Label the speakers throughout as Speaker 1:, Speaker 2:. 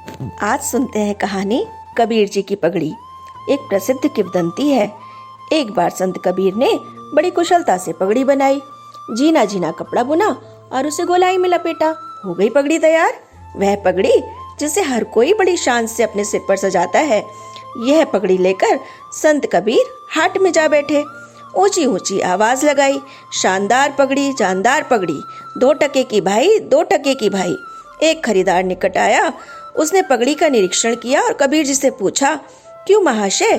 Speaker 1: आज सुनते हैं कहानी कबीर जी की पगड़ी। एक प्रसिद्ध किंवदंती है। एक बार संत कबीर ने बड़ी कुशलता से पगड़ी बनाई, जीना जीना कपड़ा बुना और उसे गोलाई में लपेटा। हो गई पगड़ी तैयार। वह पगड़ी जिसे हर कोई बड़ी शान से अपने सिर पर सजाता है। यह पगड़ी लेकर संत कबीर हाट में जा बैठे। ऊंची ऊंची आवाज लगाई, शानदार पगड़ी, जानदार पगड़ी, 2 टके की भाई, 2 टके की भाई। एक खरीदार निकट आया। उसने पगड़ी का निरीक्षण किया और कबीर जी से पूछा, क्यों महाशय,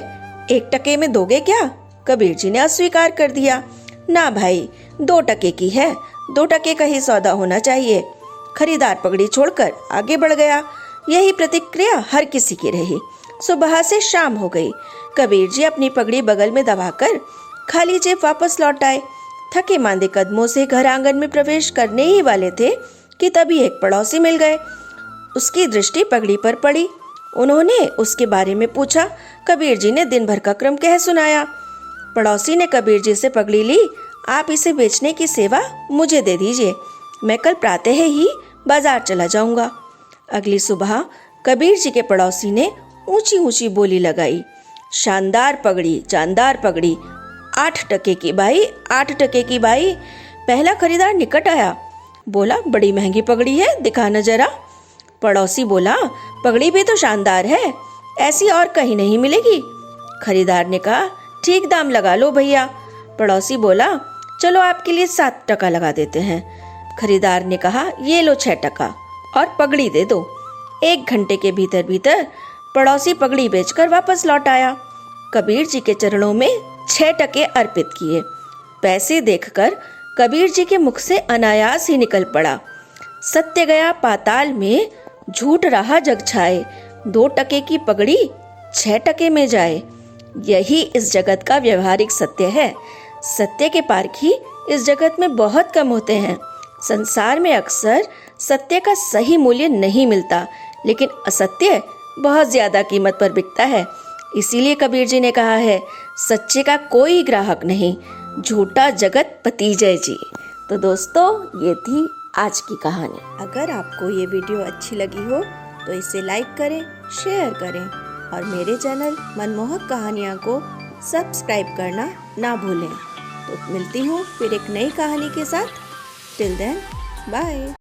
Speaker 1: 1 टके में दोगे क्या? कबीर जी ने अस्वीकार कर दिया। ना भाई, 2 टके की है, 2 टके का ही सौदा होना चाहिए। खरीदार पगड़ी छोड़कर आगे बढ़ गया। यही प्रतिक्रिया हर किसी की रही। सुबह से शाम हो गई। कबीर जी अपनी पगड़ी बगल में दबाकर खाली जेब वापस लौट आए। थके मांदे कदमों से घर आंगन में प्रवेश करने ही वाले थे कि तभी एक पड़ोसी मिल गए। उसकी दृष्टि पगड़ी पर पड़ी। उन्होंने उसके बारे में पूछा। कबीर जी ने दिन भर का क्रम कह सुनाया। पड़ोसी ने कबीर जी से पगड़ी ली। आप इसे बेचने की सेवा मुझे दे दीजिए, मैं कल प्रातः ही बाजार चला जाऊंगा। अगली सुबह कबीर जी के पड़ोसी ने ऊंची ऊंची बोली लगाई, शानदार पगड़ी, जानदार पगड़ी, 8 टके की भाई, 8 टके की भाई। पहला खरीदार निकट आया, बोला, बड़ी महंगी पगड़ी है, दिखाना जरा। पड़ोसी बोला, पगड़ी भी तो शानदार है, ऐसी और कहीं नहीं मिलेगी। खरीदार ने कहा, ठीक दाम लगा लो भैया। पड़ोसी बोला, चलो आपके लिए 7 टका लगा देते हैं। खरीदार ने कहा, ये लो 6 टका और पगड़ी दे दो। 1 घंटे के भीतर भीतर पड़ोसी पगड़ी बेचकर वापस लौट आया। कबीर जी के चरणों में 6 टके अर्पित किए। पैसे देखकर कबीर जी के मुख से अनायास ही निकल पड़ा, सत्य गया पाताल में, झूठ रहा जग छाए, 2 टके की पगड़ी 6 टके में जाए। यही इस जगत का व्यवहारिक सत्य है। सत्य के पारखी इस जगत में बहुत कम होते हैं। संसार में अक्सर सत्य का सही मूल्य नहीं मिलता, लेकिन असत्य बहुत ज्यादा कीमत पर बिकता है। इसीलिए कबीर जी ने कहा है, सच्चे का कोई ग्राहक नहीं, झूठा जगत पति जय जी। तो दोस्तों, ये थी आज की कहानी। अगर आपको ये वीडियो अच्छी लगी हो तो इसे लाइक करें, शेयर करें और मेरे चैनल मनमोहक कहानियाँ को सब्सक्राइब करना ना भूलें। तो मिलती हूँ फिर एक नई कहानी के साथ। Till then, bye.